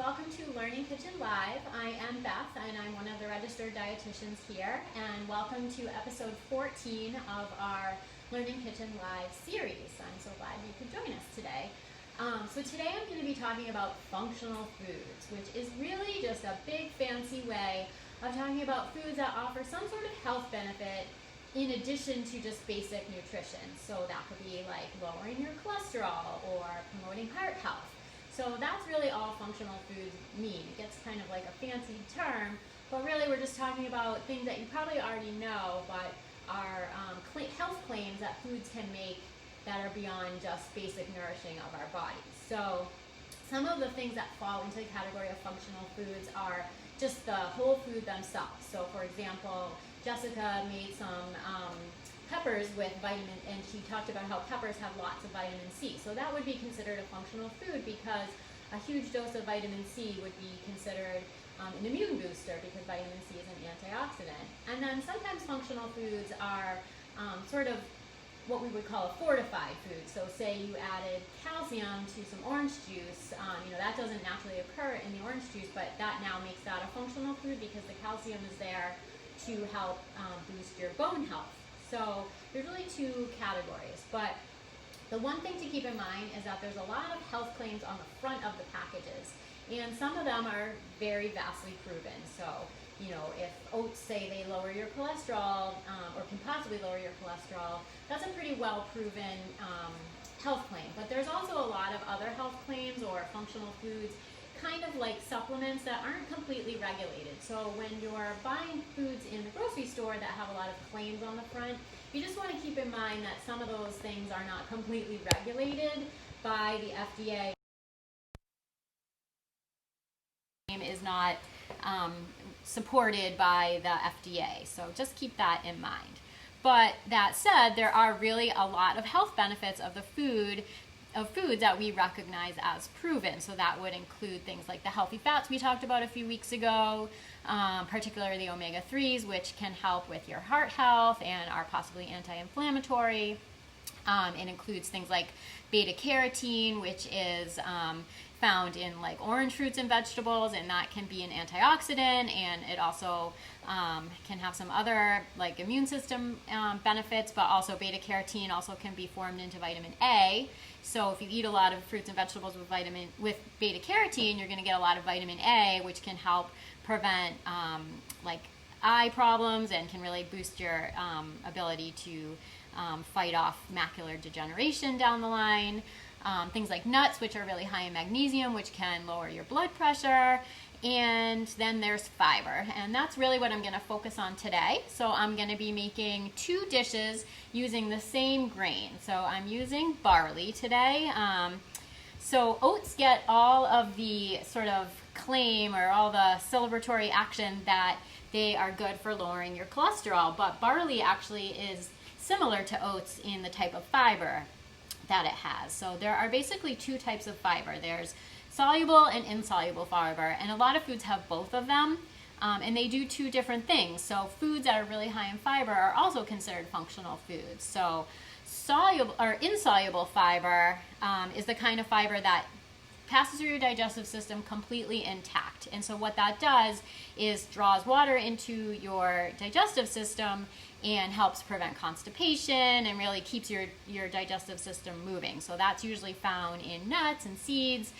welcome to Learning Kitchen Live. I am Beth and I'm one of the registered dietitians here, and welcome to episode 14 of our Learning Kitchen Live series. I'm so glad you could join us today. So today I'm going to be talking about functional foods, which is really just a big fancy way of talking about foods that offer some sort of health benefit in addition to just basic nutrition. So that could be like lowering your cholesterol or promoting heart health. So that's really all functional foods mean. It gets kind of like a fancy term, but really we're just talking about things that you probably already know, but are health claims that foods can make that are beyond just basic nourishing of our bodies. So some of the things that fall into the category of functional foods are just the whole food themselves. So for example, Jessica made some peppers with vitamin, and she talked about how peppers have lots of vitamin C. So that would be considered a functional food because a huge dose of vitamin C would be considered an immune booster because vitamin C is an antioxidant. And then sometimes functional foods are sort of what we would call a fortified food. So say you added calcium to some orange juice, that doesn't naturally occur in the orange juice, but that now makes that a functional food because the calcium is there to help boost your bone health. So there's really two categories, but the one thing to keep in mind is that there's a lot of health claims on the front of the packages, and some of them are very vastly proven. So, if oats say they lower your cholesterol or can possibly lower your cholesterol, that's a pretty well proven health claim. But there's also a lot of other health claims or functional foods, kind of like supplements that aren't completely regulated. So when you're buying foods in the grocery store that have a lot of claims on the front, you just want to keep in mind that some of those things are not completely regulated by the FDA. Is not supported by the FDA. So just keep that in mind. But that said, there are really a lot of health benefits of foods that we recognize as proven. So that would include things like the healthy fats we talked about a few weeks ago, particularly the omega-3s, which can help with your heart health and are possibly anti-inflammatory. It includes things like beta-carotene, which is found in like orange fruits and vegetables, and that can be an antioxidant, and it also can have some other like immune system benefits, but also beta-carotene also can be formed into vitamin A. So if you eat a lot of fruits and vegetables with beta-carotene, you're going to get a lot of vitamin A, which can help prevent like eye problems and can really boost your ability to fight off macular degeneration down the line. Things like nuts, which are really high in magnesium, which can lower your blood pressure. And then there's fiber, and that's really what I'm going to focus on today. So I'm going to be making two dishes using the same grain. So I'm using barley today. So oats get all of the sort of claim or all the celebratory action that they are good for lowering your cholesterol, but barley actually is similar to oats in the type of fiber that it has. So there are basically two types of fiber. There's soluble and insoluble fiber, and a lot of foods have both of them, and they do two different things. So foods that are really high in fiber are also considered functional foods. So soluble or insoluble fiber is the kind of fiber that passes through your digestive system completely intact. And so what that does is draws water into your digestive system and helps prevent constipation and really keeps your digestive system moving. So that's usually found in nuts and seeds,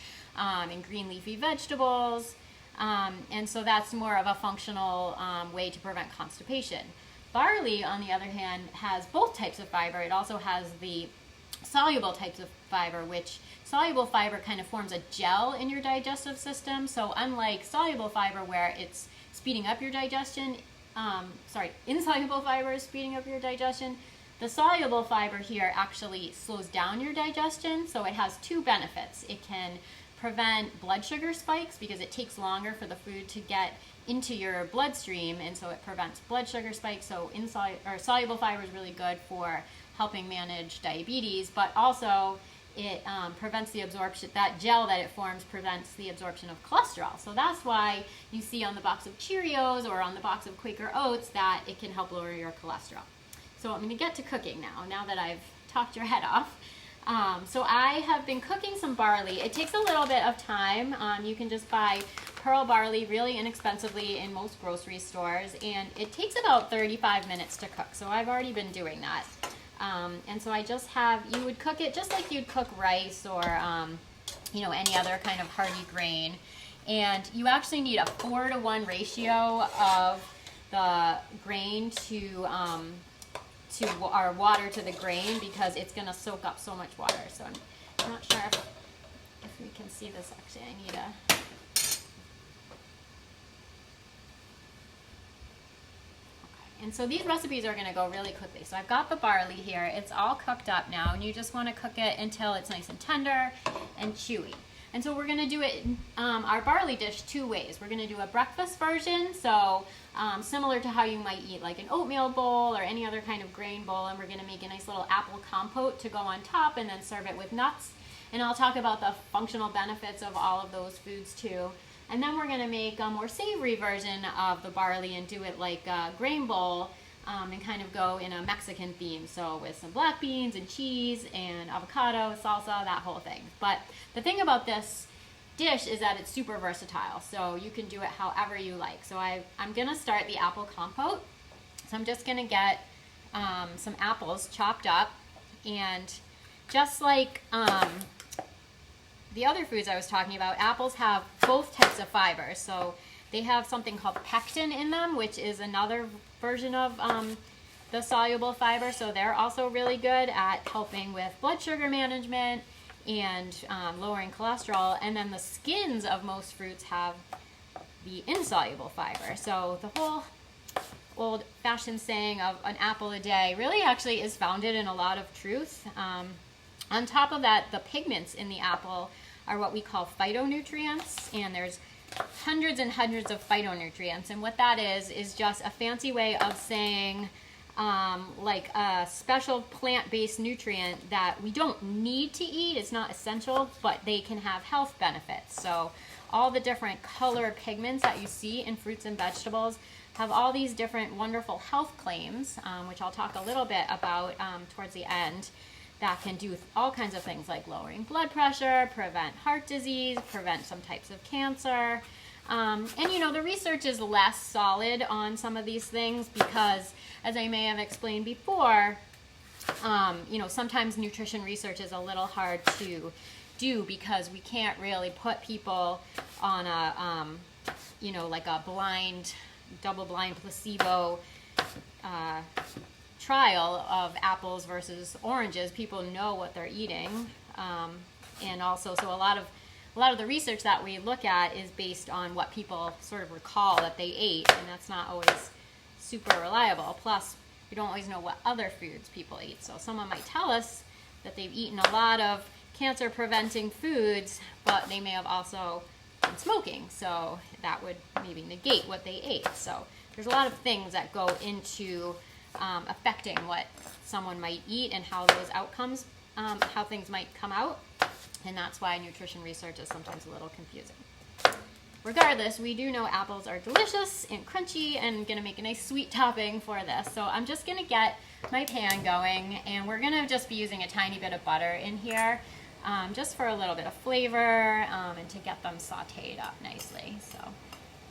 in green leafy vegetables. And so that's more of a functional way to prevent constipation. Barley, on the other hand, has both types of fiber. It also has the soluble types of fiber, which soluble fiber kind of forms a gel in your digestive system. So unlike soluble fiber where it's speeding up your digestion, insoluble fiber is speeding up your digestion, the soluble fiber here actually slows down your digestion. So it has two benefits. It can prevent blood sugar spikes because it takes longer for the food to get into your bloodstream, and so it prevents blood sugar spikes. So soluble fiber is really good for helping manage diabetes, but also it prevents the absorption, that gel that it forms prevents the absorption of cholesterol. So that's why you see on the box of Cheerios or on the box of Quaker Oats that it can help lower your cholesterol. So I'm going to get to cooking now that I've talked your head off. So I have been cooking some barley. It takes a little bit of time. You can just buy pearl barley really inexpensively in most grocery stores, and it takes about 35 minutes to cook. So I've already been doing that. And so I just have, you would cook it just like you'd cook rice or, you know, any other kind of hearty grain. And you actually need a 4-to-1 ratio of the grain to our water to the grain, because it's going to soak up so much water. So I'm not sure if we can see this. Actually, I need a... And so these recipes are going to go really quickly. So I've got the barley here. It's all cooked up now, and you just want to cook it until it's nice and tender and chewy. And so we're going to do it, our barley dish, 2 ways. We're going to do a breakfast version, so similar to how you might eat like an oatmeal bowl or any other kind of grain bowl, and we're going to make a nice little apple compote to go on top and then serve it with nuts. And I'll talk about the functional benefits of all of those foods too. And then we're going to make a more savory version of the barley and do it like a grain bowl, and kind of go in a Mexican theme. So with some black beans and cheese and avocado, salsa, that whole thing. But the thing about this dish is that it's super versatile. So you can do it however you like. So I'm going to start the apple compote. So I'm just going to get some apples chopped up, and just like the other foods I was talking about, apples have both types of fiber. So they have something called pectin in them, which is another version of the soluble fiber. So they're also really good at helping with blood sugar management and lowering cholesterol. And then the skins of most fruits have the insoluble fiber. So the whole old-fashioned saying of an apple a day really actually is founded in a lot of truth. On top of that, the pigments in the apple are what we call phytonutrients, and there's hundreds and hundreds of phytonutrients. And what that is just a fancy way of saying like a special plant-based nutrient that we don't need to eat. It's not essential, but they can have health benefits. So all the different color pigments that you see in fruits and vegetables have all these different wonderful health claims, which I'll talk a little bit about towards the end, that can do all kinds of things like lowering blood pressure, prevent heart disease, prevent some types of cancer. And you know, the research is less solid on some of these things because, as I may have explained before, you know, sometimes nutrition research is a little hard to do because we can't really put people on a, you know, like a blind, double-blind placebo trial of apples versus oranges. People know what they're eating, and also, so a lot of the research that we look at is based on what people sort of recall that they ate, and that's not always super reliable. Plus, we don't always know what other foods people eat. So someone might tell us that they've eaten a lot of cancer-preventing foods, but they may have also been smoking, so that would maybe negate what they ate. So there's a lot of things that go into affecting what someone might eat and how those outcomes, how things might come out, and that's why nutrition research is sometimes a little confusing. Regardless, we do know apples are delicious and crunchy, and gonna make a nice sweet topping for this. So I'm just gonna get my pan going, and we're gonna just be using a tiny bit of butter in here, just for a little bit of flavor, and to get them sauteed up nicely. So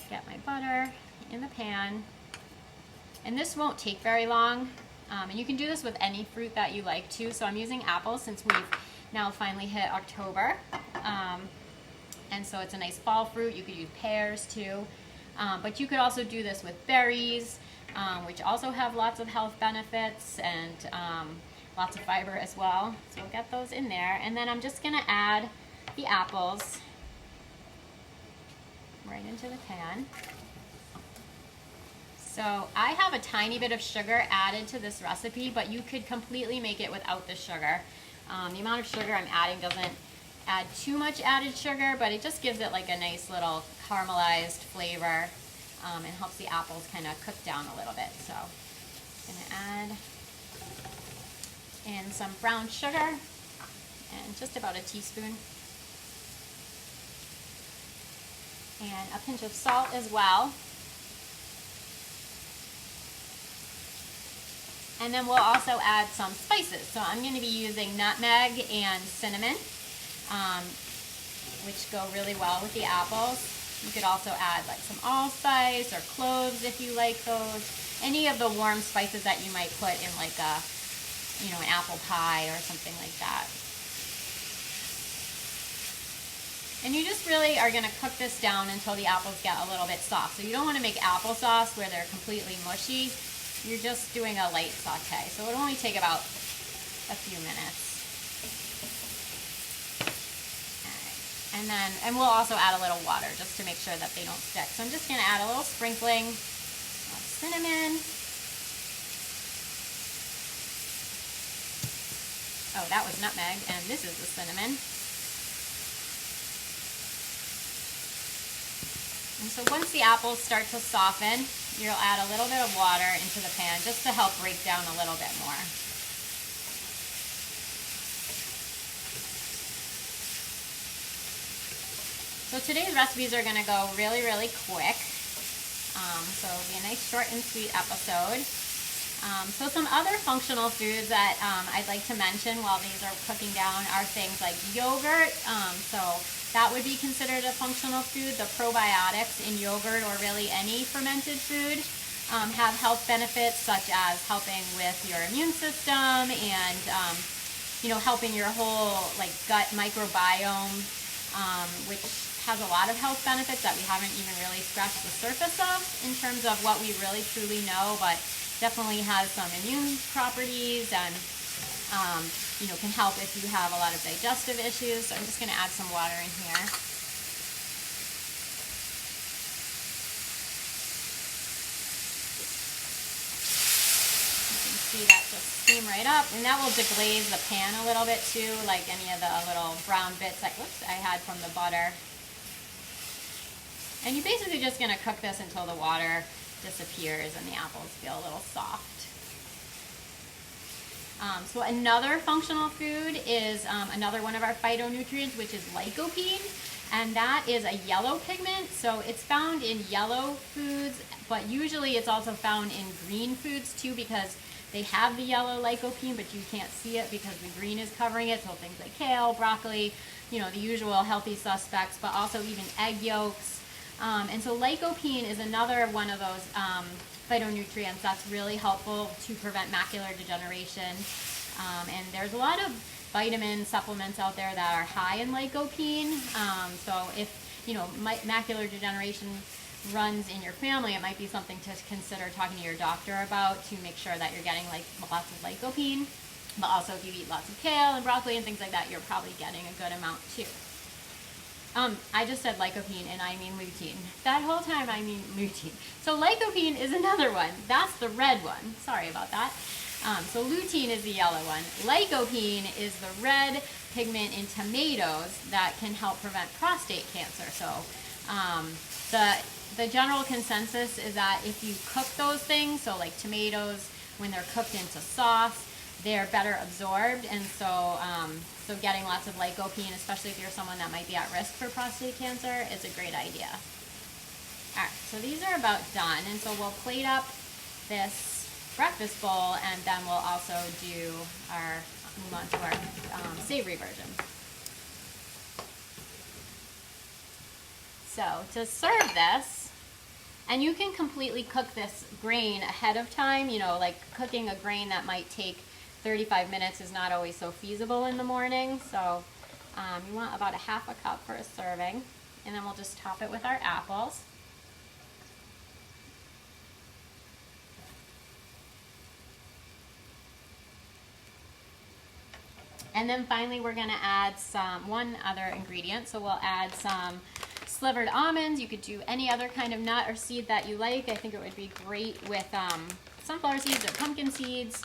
get my butter in the pan. And this won't take very long, and you can do this with any fruit that you like too. So I'm using apples since we've now finally hit October, and so it's a nice fall fruit. You could use pears too, but you could also do this with berries, which also have lots of health benefits and lots of fiber as well. So we'll get those in there, and then I'm just gonna add the apples right into the pan. So I have a tiny bit of sugar added to this recipe, but you could completely make it without the sugar. The amount of sugar I'm adding doesn't add too much added sugar, but it just gives it like a nice little caramelized flavor, and helps the apples kind of cook down a little bit. So I'm gonna add in some brown sugar and just about a teaspoon, and a pinch of salt as well. And then we'll also add some spices. So I'm going to be using nutmeg and cinnamon, which go really well with the apples. You could also add like some allspice or cloves if you like those. Any of the warm spices that you might put in like a, an apple pie or something like that. And you just really are going to cook this down until the apples get a little bit soft. So you don't want to make applesauce where they're completely mushy. You're just doing a light saute. So it'll only take about a few minutes. All right. And we'll also add a little water just to make sure that they don't stick. So I'm just going to add a little sprinkling of cinnamon. Oh, that was nutmeg, and this is the cinnamon. And so once the apples start to soften, you'll add a little bit of water into the pan just to help break down a little bit more. So today's recipes are going to go really, really quick. So it'll be a nice short and sweet episode. So some other functional foods that I'd like to mention while these are cooking down are things like yogurt. So that would be considered a functional food. The probiotics in yogurt or really any fermented food have health benefits such as helping with your immune system and helping your whole gut microbiome, which has a lot of health benefits that we haven't even really scratched the surface of in terms of what we really truly know, but definitely has some immune properties and can help if you have a lot of digestive issues. So I'm just going to add some water in here. You can see that just steam right up, and that will deglaze the pan a little bit too, like any of the little brown bits that I had from the butter. And you're basically just going to cook this until the water disappears and the apples feel a little soft. So another functional food is another one of our phytonutrients, which is lycopene, and that is a yellow pigment. So it's found in yellow foods, but usually it's also found in green foods too, because they have the yellow lycopene, but you can't see it because the green is covering it. So things like kale, broccoli, the usual healthy suspects, but also even egg yolks. And so lycopene is another one of those phytonutrients that's really helpful to prevent macular degeneration. And there's a lot of vitamin supplements out there that are high in lycopene. So if macular degeneration runs in your family, it might be something to consider talking to your doctor about to make sure that you're getting lots of lycopene. But also if you eat lots of kale and broccoli and things like that, you're probably getting a good amount too. I just said lycopene and I mean lutein. That whole time I mean lutein. So lycopene is another one. That's the red one. Sorry about that. So lutein is the yellow one. Lycopene is the red pigment in tomatoes that can help prevent prostate cancer. So the general consensus is that if you cook those things, so like tomatoes, when they're cooked into sauce, they're better absorbed, and so getting lots of lycopene, especially if you're someone that might be at risk for prostate cancer, is a great idea. All right, so these are about done, and so we'll plate up this breakfast bowl, and then we'll also move on to our savory version. So to serve this, and you can completely cook this grain ahead of time, like cooking a grain that might take 35 minutes is not always so feasible in the morning. So you want about a half a cup for a serving, and then we'll just top it with our apples. And then finally we're going to add one other ingredient. So we'll add some slivered almonds. You could do any other kind of nut or seed that you like. I think it would be great with sunflower seeds or pumpkin seeds.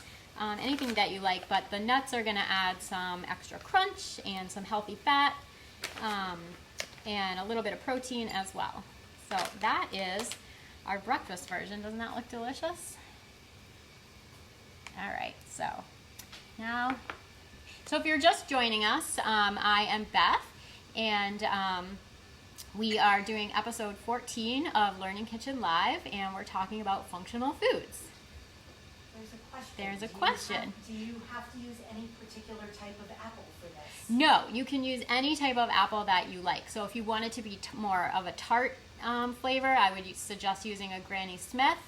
Anything that you like, but the nuts are going to add some extra crunch and some healthy fat and a little bit of protein as well. So that is our breakfast version. Doesn't that look delicious? All right, so if you're just joining us, I am Beth, and we are doing episode 14 of Learning Kitchen Live, and we're talking about functional foods. There's a There's a question. Do you have to use any particular type of apple for this? No, you can use any type of apple that you like. So if you want it to be more of a tart flavor, I would suggest using a Granny Smith.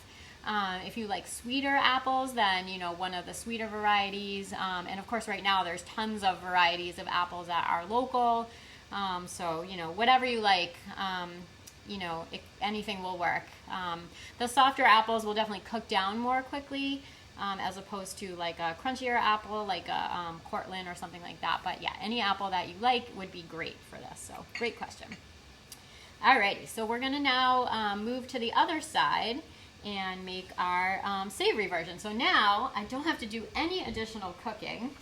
If you like sweeter apples, then one of the sweeter varieties. And of course, right now there's tons of varieties of apples that are local. So whatever you like, anything will work. The softer apples will definitely cook down more quickly, as opposed to like a crunchier apple, like a Cortland or something like that. But yeah, any apple that you like would be great for this. So great question. Alrighty, so we're gonna now move to the other side and make our savory version. So now I don't have to do any additional cooking.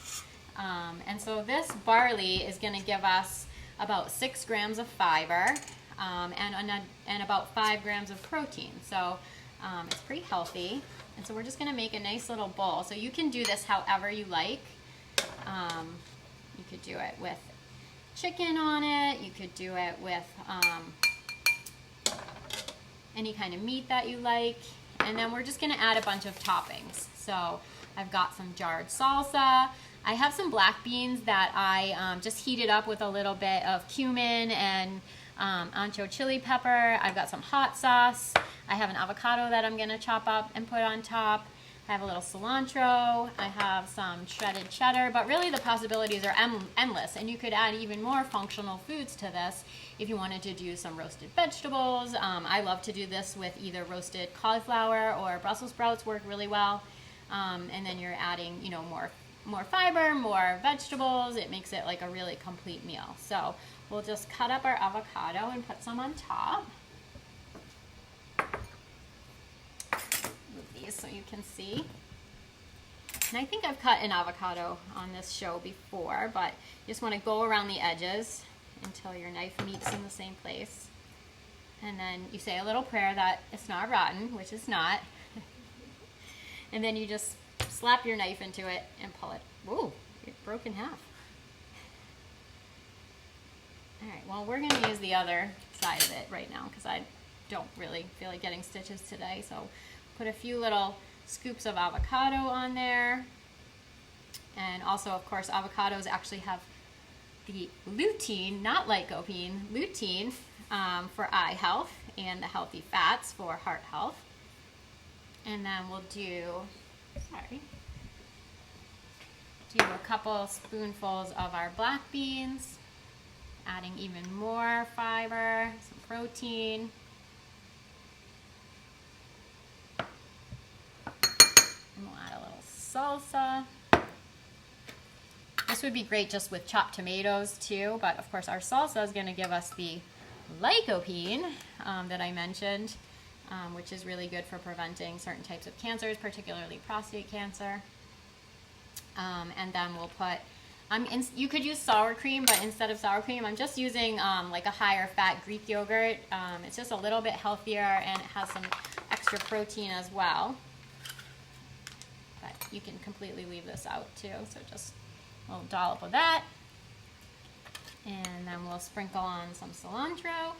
And so this barley is gonna give us about 6 grams of fiber and about 5 grams of protein. So it's pretty healthy. And so we're just gonna make a nice little bowl. So you can do this however you like. You could do it with chicken on it. You could do it with any kind of meat that you like. And then we're just gonna add a bunch of toppings. So I've got some jarred salsa. I have some black beans that I just heated up with a little bit of cumin and ancho chili pepper. I've got some hot sauce. I have an avocado that I'm gonna chop up and put on top. I have a little cilantro. I have some shredded cheddar, but really the possibilities are endless, and you could add even more functional foods to this if you wanted to do some roasted vegetables. I love to do this with either roasted cauliflower or Brussels sprouts work really well. And then you're adding, more fiber, more vegetables. It makes it like a really complete meal. So we'll just cut up our avocado and put some on top. Move these so you can see. And I think I've cut an avocado on this show before, but you just want to go around the edges until your knife meets in the same place. And then you say a little prayer that it's not rotten, which it's not. And then you just slap your knife into it and pull it. Whoa, it broke in half. All right, well, we're gonna use the other side of it right now because I don't really feel like getting stitches today. So put a few little scoops of avocado on there. And also, of course, avocados actually have the lutein, not lycopene, lutein for eye health and the healthy fats for heart health. And then we'll do a couple spoonfuls of our black beans, adding even more fiber, some protein. And we'll add a little salsa. This would be great just with chopped tomatoes too, but of course our salsa is going to give us the lycopene that I mentioned, which is really good for preventing certain types of cancers, particularly prostate cancer. And then we'll put, you could use sour cream, but instead of sour cream, I'm just using like a higher fat Greek yogurt. It's just a little bit healthier and it has some extra protein as well. But you can completely leave this out too, so just a little dollop of that. And then we'll sprinkle on some cilantro.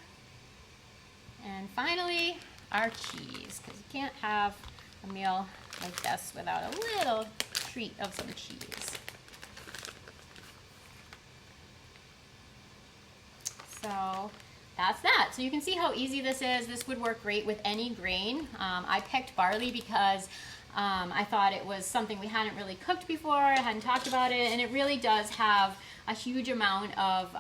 And finally, our cheese, because you can't have a meal like this without a little treat of some cheese. So that's that. So you can see how easy this is. This would work great with any grain. I picked barley because I thought it was something we hadn't really cooked before, I hadn't talked about it, and it really does have a huge amount of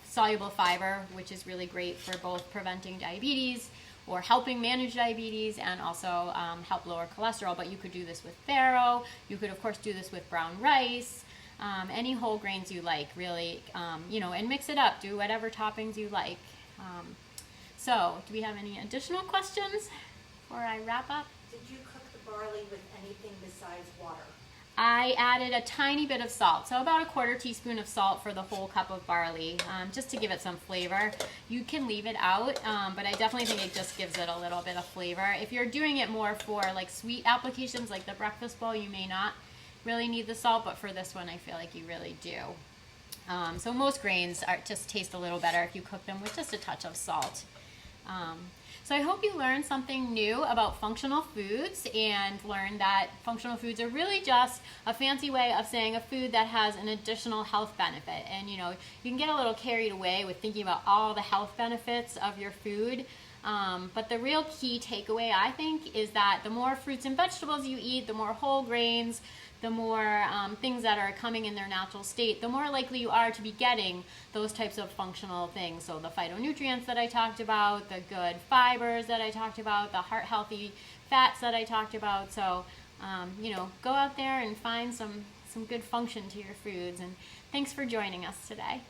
soluble fiber, which is really great for both preventing diabetes or helping manage diabetes and also help lower cholesterol. But you could do this with farro. You could, of course, do this with brown rice, any whole grains you like, really, and mix it up. Do whatever toppings you like. So do we have any additional questions before I wrap up? Did you cook the barley with anything besides water? I added a tiny bit of salt, so about a 1/4 teaspoon of salt for the whole cup of barley, just to give it some flavor. You can leave it out, but I definitely think it just gives it a little bit of flavor. If you're doing it more for like sweet applications like the breakfast bowl, you may not really need the salt, but for this one I feel like you really do. So most grains just taste a little better if you cook them with just a touch of salt. So I hope you learned something new about functional foods and learned that functional foods are really just a fancy way of saying a food that has an additional health benefit. And you can get a little carried away with thinking about all the health benefits of your food. But the real key takeaway, I think, is that the more fruits and vegetables you eat, the more whole grains, the more things that are coming in their natural state, the more likely you are to be getting those types of functional things. So the phytonutrients that I talked about, the good fibers that I talked about, the heart-healthy fats that I talked about. So, go out there and find some good function to your foods. And thanks for joining us today.